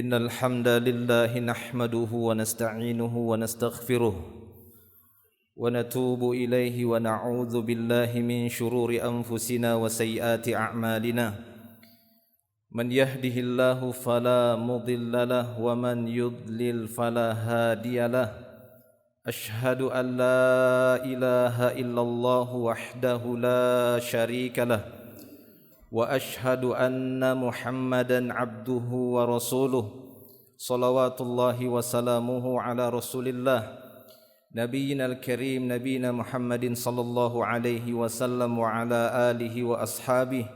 إن الحمد لله نحمده ونستعينه ونستغفره ونتوب إليه ونعوذ بالله من شرور أنفسنا وسيئات أعمالنا من يهده الله فلا مضل له ومن يضلل فلا هادي له أشهد أن لا إله إلا الله وحده لا شريك له وأشهد أن محمدًا عبده ورسوله صلوات الله وسلامه على رسول الله نبينا الكريم نبينا محمد صلى الله عليه وسلم وعلى آله وأصحابه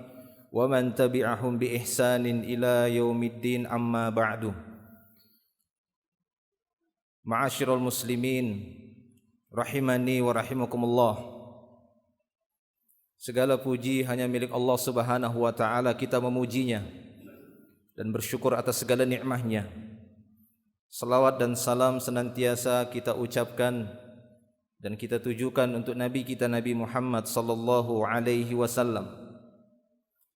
ومن تبعهم بإحسان إلى يوم الدين أما بعد معاشر المسلمين rahimani wa rahimakumullah. Segala puji hanya milik Allah Subhanahu wa taala, kita memujinya dan bersyukur atas segala nikmat-Nya. Salawat dan salam senantiasa kita ucapkan dan kita tujukan untuk Nabi kita Nabi Muhammad sallallahu alaihi wasallam.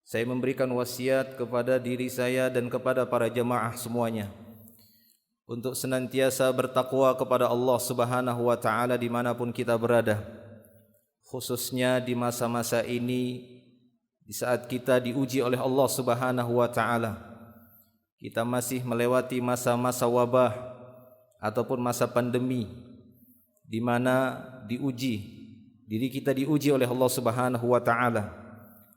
Saya memberikan wasiat kepada diri saya dan kepada para jemaah semuanya untuk senantiasa bertakwa kepada Allah Subhanahu wa taala dimanapun kita berada, khususnya di masa-masa ini, di saat kita diuji oleh Allah Subhanahu wa taala. Kita masih melewati masa-masa wabah ataupun masa pandemi di mana diri kita diuji oleh Allah Subhanahu wa taala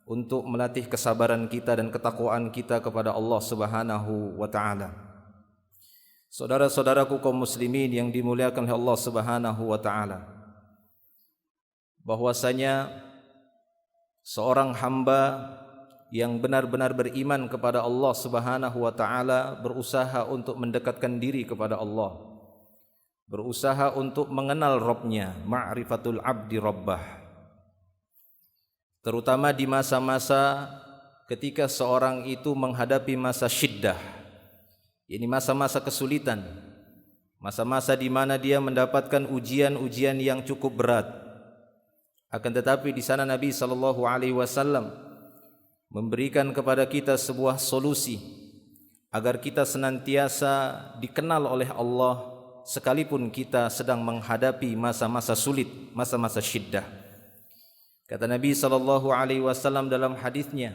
untuk melatih kesabaran kita dan ketakwaan kita kepada Allah Subhanahu wa taala. Saudara-saudaraku kaum muslimin yang dimuliakan oleh Allah Subhanahu wa taala, bahwasanya seorang hamba yang benar-benar beriman kepada Allah Subhanahu wa taala berusaha untuk mendekatkan diri kepada Allah, berusaha untuk mengenal Rabb-Nya, ma'rifatul abdi rabbah. Terutama di masa-masa ketika seorang itu menghadapi masa syiddah, ini masa-masa kesulitan, masa-masa di mana dia mendapatkan ujian-ujian yang cukup berat. Akan tetapi di sana Nabi sallallahu alaihi wasallam memberikan kepada kita sebuah solusi agar kita senantiasa dikenal oleh Allah sekalipun kita sedang menghadapi masa-masa sulit, masa-masa syiddah. Kata Nabi sallallahu alaihi wasallam dalam hadisnya,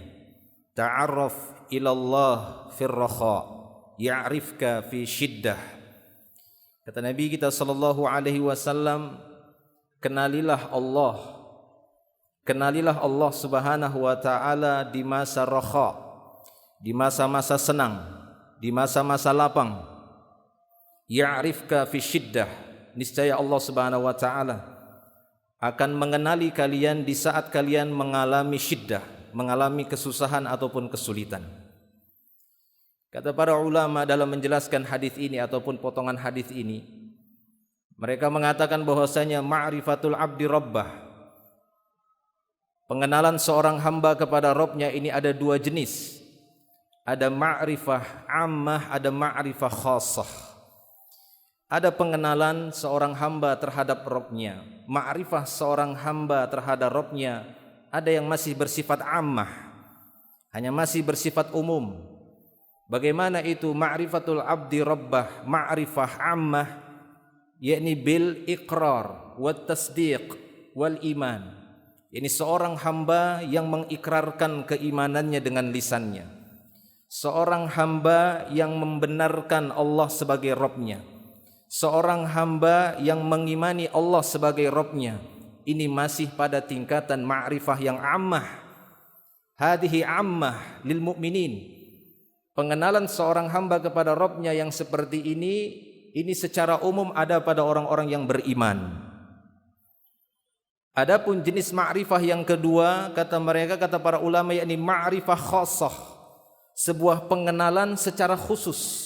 "Ta'arraf ila Allah fir rakha, ya'rifka fi syiddah." Kata Nabi kita sallallahu alaihi wasallam, kenalilah Allah Subhanahu wa taala di masa rakha, di masa-masa senang, di masa-masa lapang. Ya'rifka fi syiddah, niscaya Allah Subhanahu wa taala akan mengenali kalian di saat kalian mengalami syiddah, mengalami kesusahan ataupun kesulitan. Kata para ulama dalam menjelaskan hadis ini ataupun potongan hadis ini, mereka mengatakan bahwasanya ma'rifatul abdi rabbah, pengenalan seorang hamba kepada Rabb-Nya ini ada dua jenis. Ada ma'rifah ammah, ada ma'rifah khassah. Ada pengenalan seorang hamba terhadap Rabb-Nya, ma'rifah seorang hamba terhadap Rabb-Nya ada yang masih bersifat ammah, hanya masih bersifat umum. Bagaimana itu ma'rifatul abdi rabbah, ma'rifah ammah, yakni bil iqrar wat tasdiq wal iman. Ini seorang hamba yang mengikrarkan keimanannya dengan lisannya, seorang hamba yang membenarkan Allah sebagai Rabb-Nya, seorang hamba yang mengimani Allah sebagai Rabb-Nya. Ini masih pada tingkatan ma'rifah yang ammah. Hadhihi ammah lil mu'minin. Pengenalan seorang hamba kepada Rabb-Nya yang seperti ini secara umum ada pada orang-orang yang beriman. Adapun jenis ma'rifah yang kedua, kata para ulama, yakni ma'rifah khassah, sebuah pengenalan secara khusus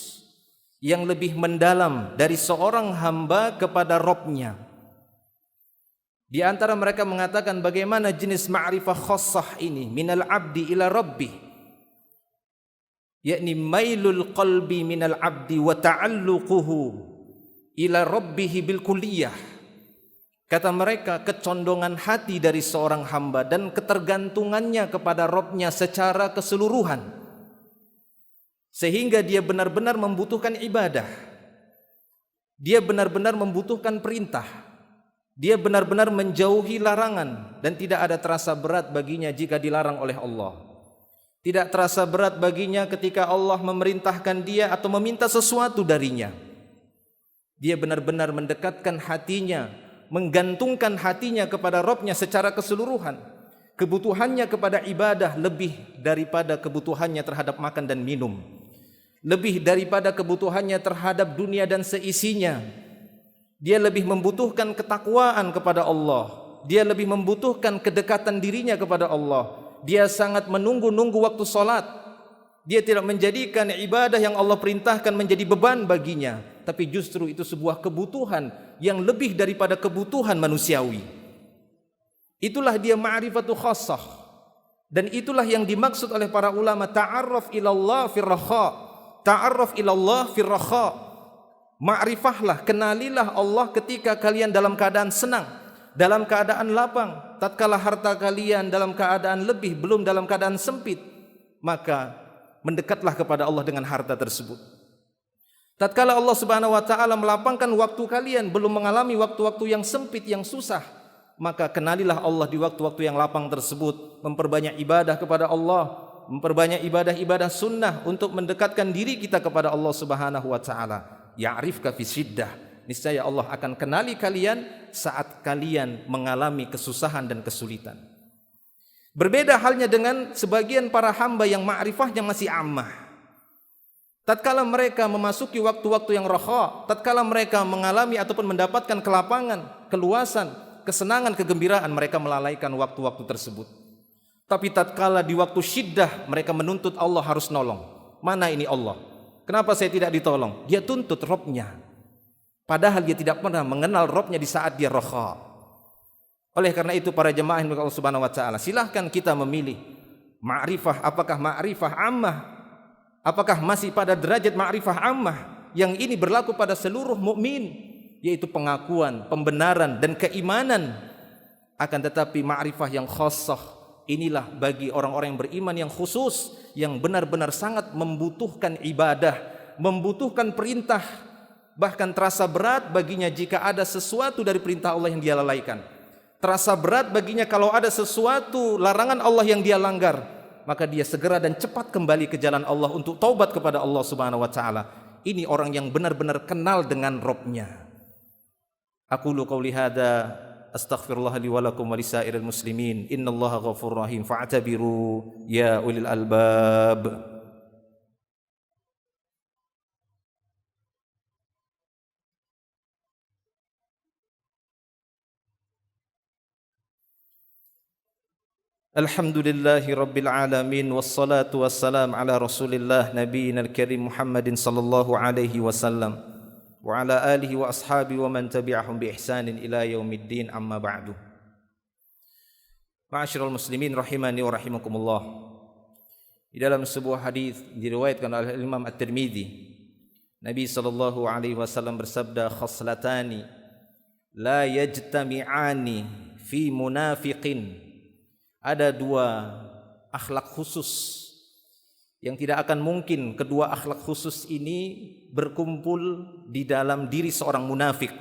yang lebih mendalam dari seorang hamba kepada Rabb-Nya. Di antara mereka mengatakan bagaimana jenis ma'rifah khassah ini, minal abdi ila rabbi, yakni mailul qalbi minal abdi wa ta'alluquhu ila rabbihi bil kulliyah. Kata mereka, kecondongan hati dari seorang hamba dan ketergantungannya kepada Rabb-Nya secara keseluruhan. sehingga dia benar-benar membutuhkan ibadah. Dia benar-benar membutuhkan perintah. Dia benar-benar menjauhi larangan dan tidak ada terasa berat baginya jika dilarang oleh Allah. Tidak terasa berat baginya ketika Allah memerintahkan dia atau meminta sesuatu darinya. Dia benar-benar mendekatkan hatinya, menggantungkan hatinya kepada Rabb-nya secara keseluruhan. Kebutuhannya kepada ibadah lebih daripada kebutuhannya terhadap makan dan minum. Lebih daripada kebutuhannya terhadap dunia dan seisinya. Dia lebih membutuhkan ketakwaan kepada Allah. Dia lebih membutuhkan kedekatan dirinya kepada Allah. Dia sangat menunggu-nunggu waktu salat. Dia tidak menjadikan ibadah yang Allah perintahkan menjadi beban baginya, tapi justru itu sebuah kebutuhan yang lebih daripada kebutuhan manusiawi. Itulah dia ma'rifatu khassah. Dan itulah yang dimaksud oleh para ulama, ta'arraf ilallah fir rakha. Ta'arraf ilallah fir rakha. Ma'rifahlah, kenalilah Allah ketika kalian dalam keadaan senang, dalam keadaan lapang, tatkala harta kalian dalam keadaan lebih, belum dalam keadaan sempit, maka mendekatlah kepada Allah dengan harta tersebut. Tatkala Allah Subhanahu wa taala melapangkan waktu kalian, belum mengalami waktu-waktu yang sempit, yang susah, maka kenalilah Allah di waktu-waktu yang lapang tersebut. Memperbanyak ibadah kepada Allah, memperbanyak ibadah-ibadah sunnah untuk mendekatkan diri kita kepada Allah Subhanahu wa taala. Ya'rifka fi syiddah, niscaya Allah akan kenali kalian saat kalian mengalami kesusahan dan kesulitan. Berbeda halnya dengan sebagian para hamba yang ma'rifahnya masih ammah. Tatkala mereka memasuki waktu-waktu yang rakha, tatkala mereka mengalami ataupun mendapatkan kelapangan, keluasan, kesenangan, kegembiraan, mereka melalaikan waktu-waktu tersebut. Tapi tatkala di waktu syiddah, mereka menuntut Allah harus nolong. Mana ini Allah? Kenapa saya tidak ditolong? Dia tuntut Rabb-nya. Padahal dia tidak pernah mengenal Rabb-nya di saat dia rakha. Oleh karena itu para jemaah yang Allah Subhanahu wa taala, silahkan kita memilih ma'rifah, apakah ma'rifah ammah, apakah masih pada derajat ma'rifah ammah yang ini berlaku pada seluruh mukmin, yaitu pengakuan, pembenaran dan keimanan. Akan tetapi ma'rifah yang khassah, inilah bagi orang-orang yang beriman yang khusus, yang benar-benar sangat membutuhkan ibadah, membutuhkan perintah, bahkan terasa berat baginya jika ada sesuatu dari perintah Allah yang dia lalaikan. Terasa berat baginya kalau ada sesuatu larangan Allah yang dia langgar, maka dia segera dan cepat kembali ke jalan Allah untuk taubat kepada Allah Subhanahu wa taala. Ini orang yang benar-benar kenal dengan Rabb-nya. Aqulu qauli hadza astaghfirullah li wa lakum wa lisairil muslimin. Innallaha ghafurur rahim fa'tabiru ya ulil albab. Alhamdulillahi rabbil alamin wassalatu wassalam ala rasulillah nabiyina al-karim Muhammadin sallallahu alaihi wasallam wa ala alihi wa ashabi wa man tabi'ahum bi ihsanin ila yaumiddin, amma ba'du. Ma'asyiral muslimin rahimani wa rahimakumullah. Di dalam sebuah hadis diriwayatkan oleh Imam At-Tirmidzi, Nabi sallallahu alaihi wasallam bersabda, khaslatani la yajtami'ani fi munafiqin. Ada dua akhlak khusus yang tidak akan mungkin kedua akhlak khusus ini berkumpul di dalam diri seorang munafik.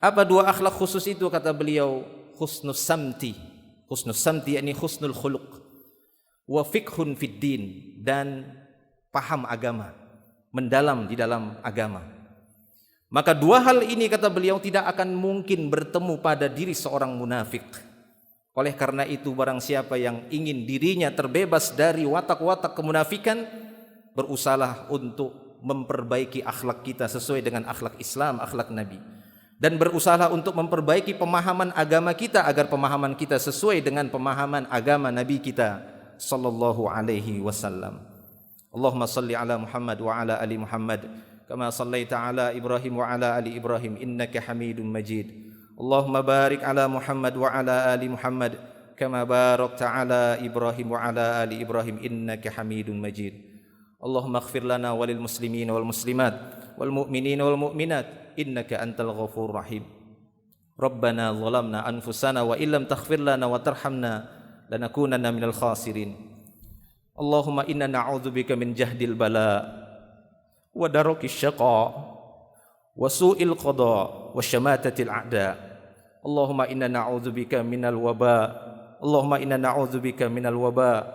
Apa dua akhlak khusus itu? Kata beliau, husnus samti. Husnus samti yakni husnul khuluq wa fiqhun fid din, dan paham agama, mendalam di dalam agama. Maka dua hal ini, kata beliau, tidak akan mungkin bertemu pada diri seorang munafik. Oleh karena itu, barang siapa yang ingin dirinya terbebas dari watak-watak kemunafikan, berusahalah untuk memperbaiki akhlak kita sesuai dengan akhlak Islam, akhlak Nabi. Dan berusahalah untuk memperbaiki pemahaman agama kita agar pemahaman kita sesuai dengan pemahaman agama Nabi kita sallallahu alaihi wasallam. Allahumma salli ala Muhammad wa ala ali Muhammad kama sallaita ala Ibrahim wa ala ali Ibrahim innaka Hamidum Majid. Allahumma barik ala Muhammad wa ala ali Muhammad kama barakta ala Ibrahim wa ala ali Ibrahim innaka Hamidum Majid. Allahumma ighfir lana walil muslimin wal muslimat wal mu'minin wal mu'minat innaka antal ghafurur rahim. Rabbana zalamna anfusana wa illam taghfir lana wa tarhamna lanakunanna minal khasirin. Allahumma inna na'udzubika min jahdil bala wa darakis syaqa wa su'il qada wa syamatatil a'da. Allahumma inna na'udzubika minal waba. Allahumma inna na'udzubika minal waba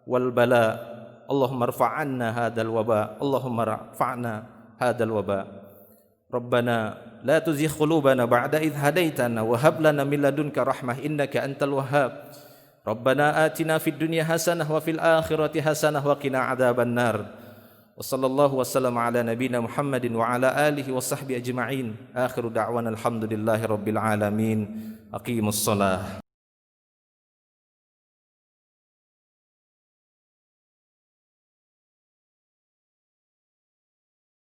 wal bala. Allahumma rfa'anna hadzal waba. Allahumma rfa'na hadzal waba. Rabbana la tuzigh qulubana ba'da idh hadaitana wa hab lana min ladunka rahmah innaka antal wahhab. Rabbana atina fid dunya hasanah wa fil akhirati hasanah wa qina adzabannar. Wa sallallahu wasallam ala nabiyyina Muhammadin wa ala alihi wa sahbihi ajma'in. Akhiru da'wana alhamdulillahi rabbil alamin. Aqimus shalah.